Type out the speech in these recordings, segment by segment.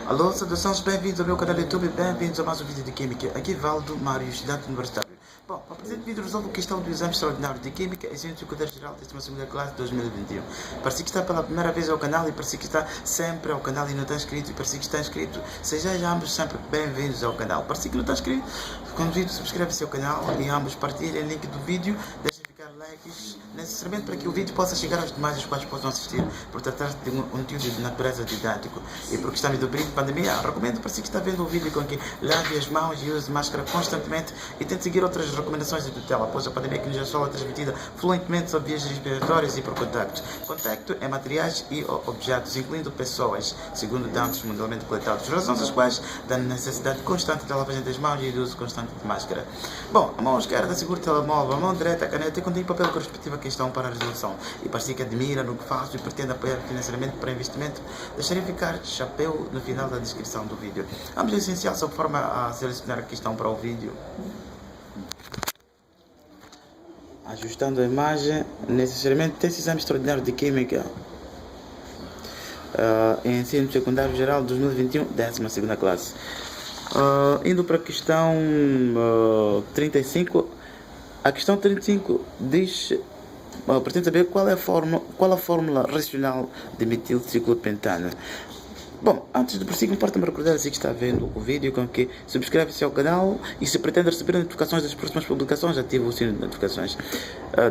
Alô, saudações, bem-vindos ao meu canal do YouTube, bem-vindos a mais um vídeo de Química. Aqui Valdo Mário, estudante universitário. Bom, para o presente vídeo resolvo a questão do exame extraordinário de Química e Ciência do Poder Geral da 12ª classe de 2021. Para si que está pela primeira vez ao canal e para si que está sempre ao canal e não está inscrito, e para si que está inscrito, sejam ambos sempre bem-vindos ao canal. Para si que não está inscrito, convido, subscreve-se ao canal e ambos partilhem o link do vídeo, deixem ficar likes, necessariamente para que o vídeo possa chegar aos demais, os quais possam assistir, por tratar de um conteúdo de natureza didático. E porque estamos do período de pandemia, recomendo para si que está vendo o vídeo com que lave as mãos e use máscara constantemente e tente seguir outras recomendações de tutela após a pandemia que nos é transmitida fluentemente sob vias respiratórias e por contacto. Contacto é materiais e objetos, incluindo pessoas, segundo dados mundialmente coletados, razões as quais da necessidade constante da lavagem das mãos e do uso constante de máscara. Bom, a mão esquerda segura o telemóvel, a mão direita a caneta e contém papel com a respectiva questão para a resolução. E para si que admira no que faço e pretende apoiar financeiramente para investimento, deixarei ficar chapéu no final da descrição do vídeo. Vamos ao essencial sob forma a selecionar a questão para o vídeo. Ajustando a imagem, necessariamente tem exame extraordinário de Química em ensino secundário geral 2021, 12ª classe. Indo para a questão 35, a questão 35 diz, pretende saber qual a fórmula racional de metilciclopentano. Bom, antes de prosseguir, importa-me recordar assim que está vendo o vídeo com que subscreve-se ao canal e se pretende receber notificações das próximas publicações, ative o sino de notificações.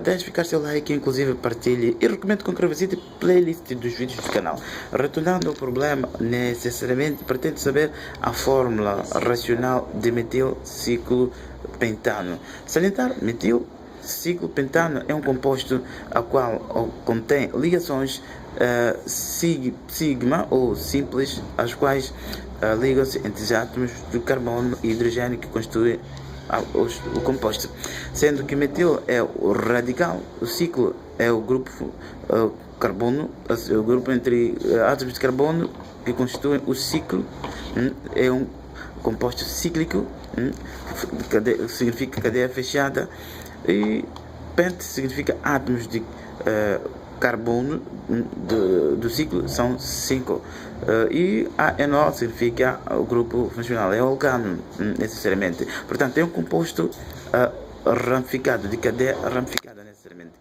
Deixe ficar seu like, inclusive partilhe e recomendo com que revisite a playlist dos vídeos do canal. Retornando ao problema, necessariamente pretende saber a fórmula racional de metilciclopentano. Salientar, metilciclopentano é um composto a qual contém ligações sigma ou simples, as quais ligam-se entre os átomos de carbono e hidrogênio que constituem o composto, sendo que metil é o radical, o ciclo é o grupo carbono, o grupo entre átomos de carbono que constituem o ciclo, é um composto cíclico, significa cadeia fechada, e pent significa átomos de carbono do ciclo são 5 e ANO significa o grupo funcional, é alcano necessariamente, portanto é um composto ramificado, de cadeia ramificada necessariamente,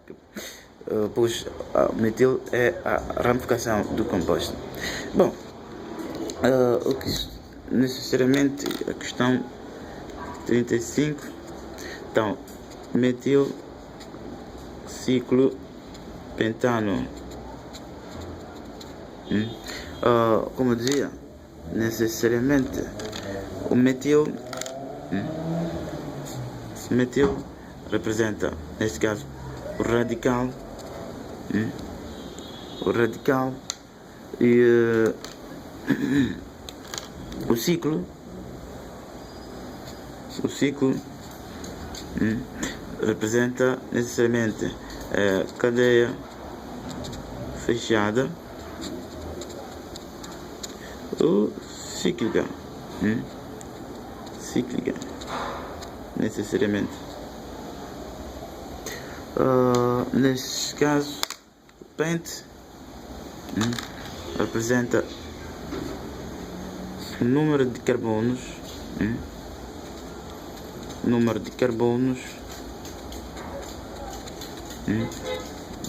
pois metil é a ramificação do composto. Bom, o que necessariamente a questão 35, então metil ciclo pentano, como eu dizia, necessariamente o metil representa, neste caso, o radical e o ciclo representa necessariamente cadeia fechada ou cíclica, necessariamente. Neste caso, o pent representa o número de carbonos,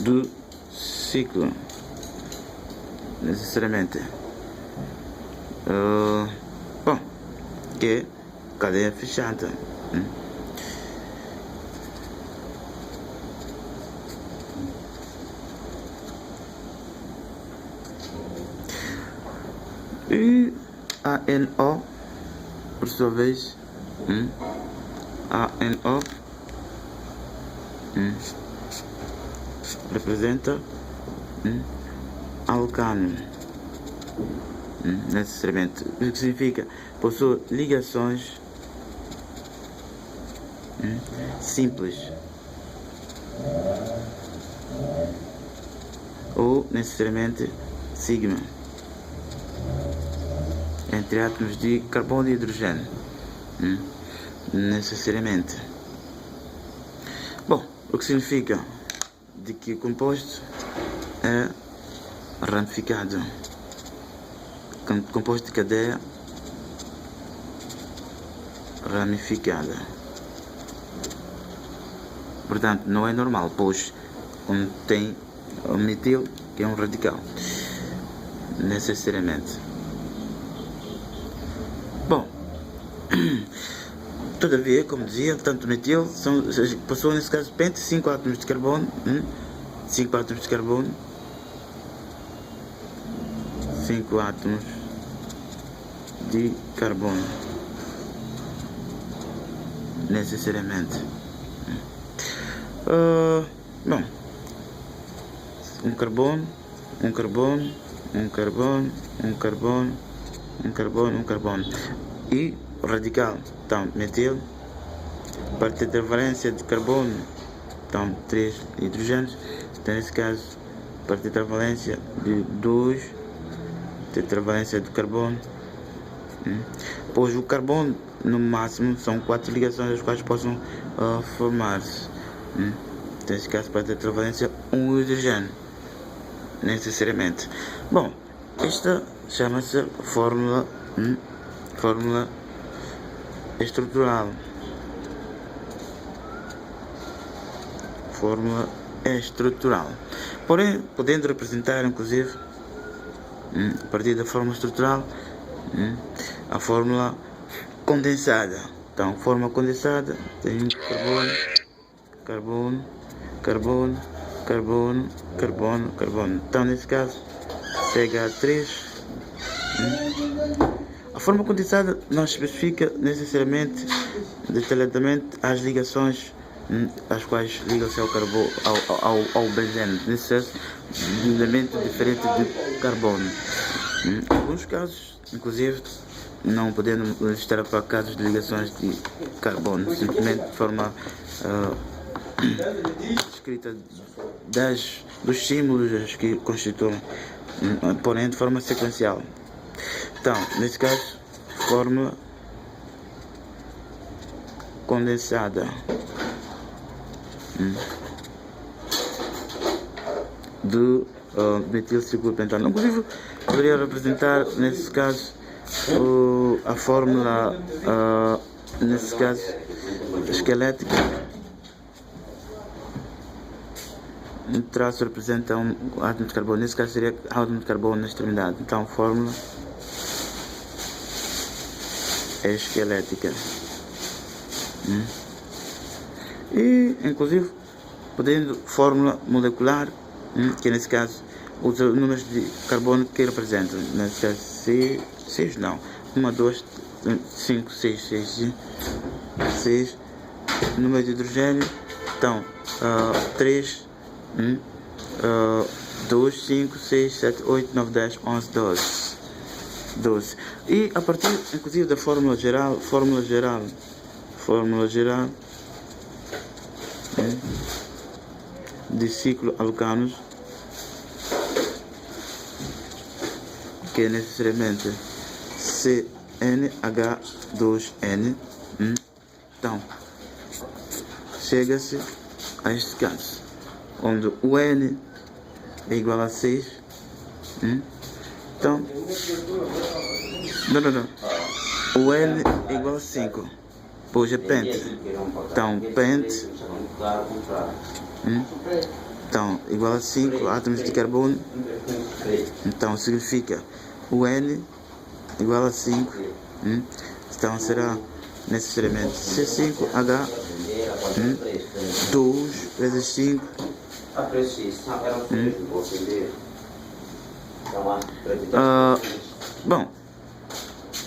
do ciclo, necessariamente. Bom, que é cadeia fechada. E ANO, por sua vez, ANO representa alcano, necessariamente, o que significa possui ligações simples ou necessariamente sigma entre átomos de carbono e hidrogênio, necessariamente. Bom, o que significa de que o composto é ramificado, composto de cadeia ramificada. Portanto, não é normal, pois contém o metil, que é um radical, necessariamente. Bom, todavia, como dizia, tanto o metil possuem nesse caso pente 5 átomos de carbono, 5 átomos de carbono, 5 átomos de carbono, necessariamente. Bom, um carbono, um carbono, um carbono, um carbono, um carbono, um carbono. E o radical, então, metil, para tetravalência de carbono, então, 3 hidrogênios. Então, nesse caso, para tetravalência de 2, tetravalência de carbono. Pois o carbono, no máximo, são 4 ligações as quais possam formar-se. Nesse caso, para tetravalência, um hidrogênio, necessariamente. Bom, esta chama-se fórmula estrutural. Fórmula estrutural. Porém, podendo representar, inclusive, a partir da fórmula estrutural, a fórmula condensada. Então, fórmula condensada tem carbono, carbono, carbono, carbono, carbono. Então, nesse caso, CH3. A forma condensada não especifica necessariamente, detalhadamente, as ligações as quais ligam-se ao carbono, ao benzeno, nesse caso, de um elemento diferente de carbono. Em alguns casos, inclusive, não podendo estar para casos de ligações de carbono, simplesmente de forma escrita dos símbolos que constituem, porém de forma sequencial. Então, nesse caso, fórmula condensada do metilciclopentano. Inclusive, poderia representar, nesse caso, a fórmula, nesse caso, esquelética. Um traço representa um átomo de carbono, nesse caso seria átomo de carbono na extremidade. Então, fórmula esquelética. E, inclusive, podendo fórmula molecular, que nesse caso usa números de carbono que representam, nesse caso 6 não, 1, 2, 5, 6, número de hidrogênio, então 3, 2, 5, 6, 7, 8, 9, 10, 11, 12. E a partir, inclusive, da fórmula geral de ciclo alcanos, que é necessariamente CnH2n. Então, chega-se a este caso, onde o N é igual a 6. Então, não. O N é igual a 5, pois é pente. Então, pente. Então, igual a 5 átomos de carbono. Então, significa o N igual a 5. Então, será necessariamente C5H 2 vezes 5. Bom,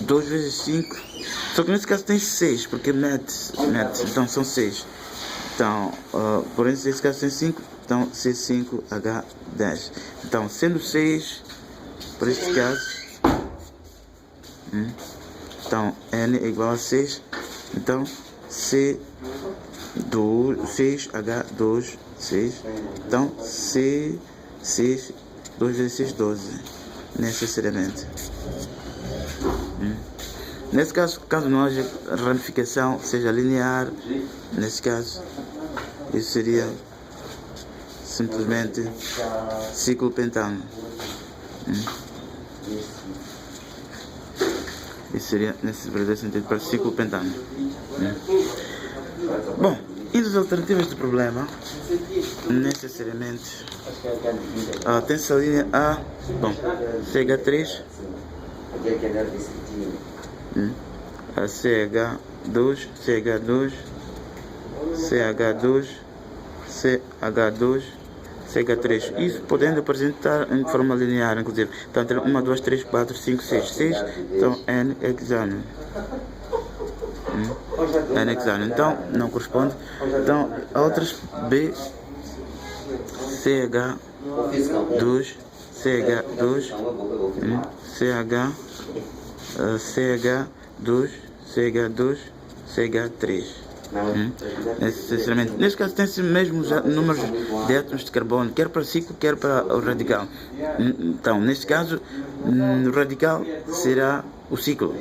2 vezes 5. Só que nesse caso tem 6, porque mete. Então, são 6. Então, porém, nesse caso tem 5, então C5H10. Então, sendo 6, por este caso, então N é igual a 6, então C6H2, 6, então C6, 2 vezes 6, 12, necessariamente. Nesse caso não haja ramificação, seja linear, nesse caso, isso seria simplesmente ciclopentano. Isso seria nesse verdadeiro sentido para ciclo pentano. Bom, indo às alternativas do problema, necessariamente tem-se a linha A, bom, CH3, a CH2, CH2, CH2, CH2, CH3. Isso podendo apresentar em forma linear, inclusive. Então, 1, 2, 3, 4, 5, 6. 6 são N hexano. N hexano. Então, não corresponde. Então, outras B, CH2, CH2, CH2, CH2, CH3. Necessariamente. Neste caso tem-se mesmo já números de átomos de carbono, quer para o ciclo, quer para o radical. Então, neste caso, o radical será o ciclo.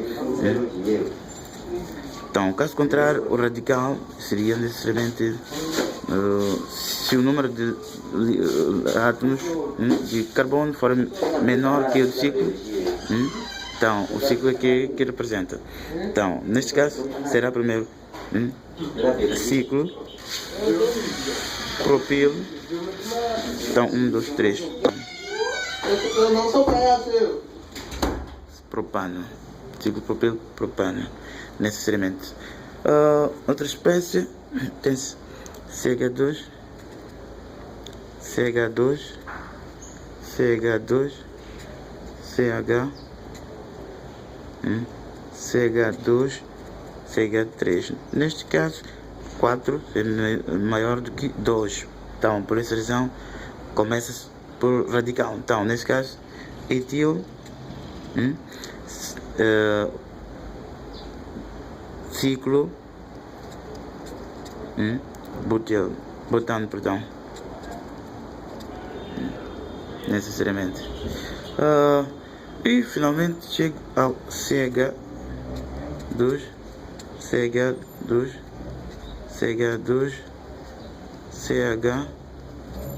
Então, caso contrário, o radical seria necessariamente se o número de átomos de carbono for menor que o do ciclo. Então, o ciclo é que representa. Então, neste caso, será primeiro ciclo, propilo. Então, 1, 2, 3. Eu não sou palhaço. Propano. Ciclo propilo, propano. Necessariamente. Outra espécie tem-se CH2, CH2, CH2, CH, CH2, CH3. Neste caso, 4 é maior do que 2. Então, por essa razão, começa por radical. Então, neste caso, etil, ciclo, butano, perdão, necessariamente. E finalmente chego ao CH2, CH2, CH2, CH,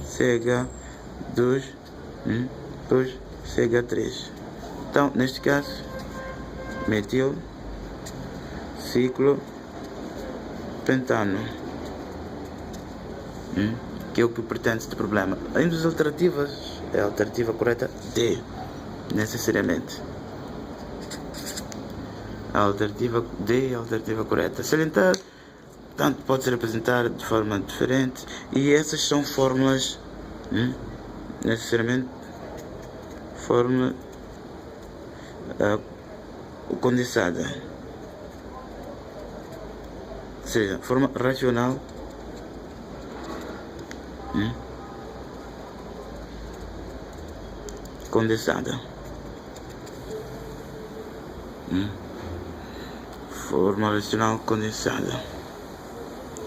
CH2, 2, CH3. Então, neste caso, metil, ciclo, pentano, que é o que pretende este problema. Ainda as alternativas, é a alternativa correta D, necessariamente. A alternativa D é a alternativa correta. Salientar, tanto pode ser apresentada de forma diferente, e essas são fórmulas, necessariamente, fórmula condensada, ou seja, forma racional, condensada, forma racional condensada,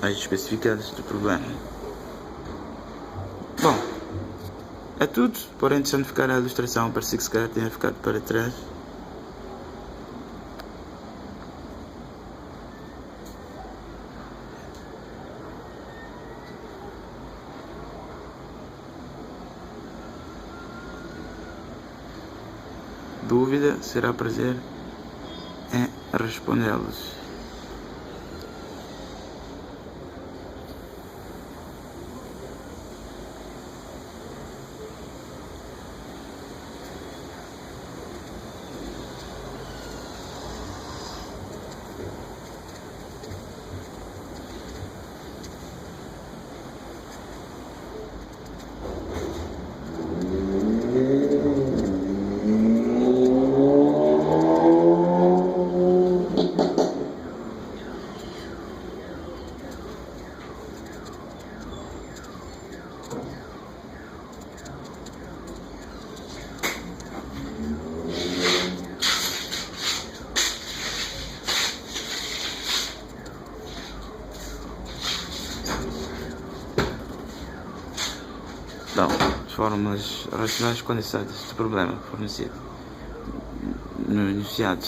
as especificadas do problema. Bom, é tudo, porém deixando ficar a ilustração, parece que se calhar tenha ficado para trás. Dúvida, será prazer em respondê-los. Então, as fórmulas racionais condensadas do problema fornecido no enunciado.